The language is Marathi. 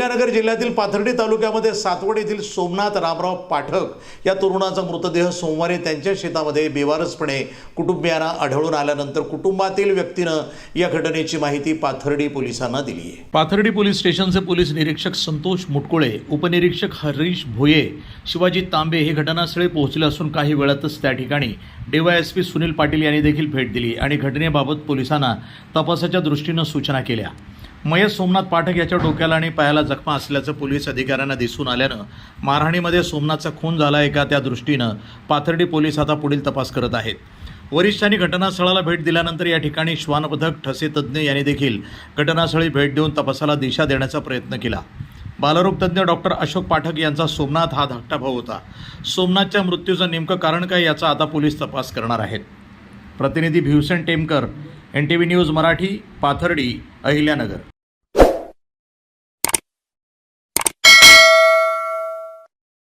अहिल्यानगर जिल्ह्यातील पाथर्डी तालुक्यामध्ये सातवड येथील सोमनाथ रामराव पाठक या तरुणाचा मृतदेह सोमवारी त्यांच्या शेतामध्ये बेवारसपणे कुटुंबियांना आढळून आल्यानंतर कुटुंबातील व्यक्तीनं या घटनेची माहिती पाथर्डी पोलिसांना दिली आहे। पाथर्डी पोलीस स्टेशनचे पोलीस निरीक्षक संतोष मुटकुळे, उपनिरीक्षक हरीश भोये, शिवाजी तांबे हे घटनास्थळी पोहोचले असून काही वेळातच त्या ठिकाणी DYSP सुनील पाटील यांनी देखील भेट दिली आणि घटनेबाबत पोलिसांना तपासाच्या दृष्टीनं सूचना केल्या। मयत सोमनाथ पाठक याच्या डोक्याला आणि पायाला जखमा असल्याचं पोलीस अधिकाऱ्यांना दिसून आल्यानं मारहाणीमध्ये सोमनाथचा खून झाला आहे का त्या दृष्टीनं पाथर्डी पोलीस आता पुढील तपास करत आहेत। वरिष्ठांनी घटनास्थळाला भेट दिल्यानंतर या ठिकाणी श्वान पथक, ठसे तज्ज्ञ यांनी देखील घटनास्थळी भेट देऊन तपासाला दिशा देण्याचा प्रयत्न केला। बालरोग तज्ज्ञ डॉक्टर अशोक पाठक यांचा सोमनाथ हा धाकटा भाऊ होता। सोमनाथच्या मृत्यूचं नेमकं कारण काय याचा आता पोलीस तपास करणार आहेत। प्रतिनिधी भिवसेन टेमकर, NTV न्यूज मराठी, पाथर्डी, अहिल्यानगर।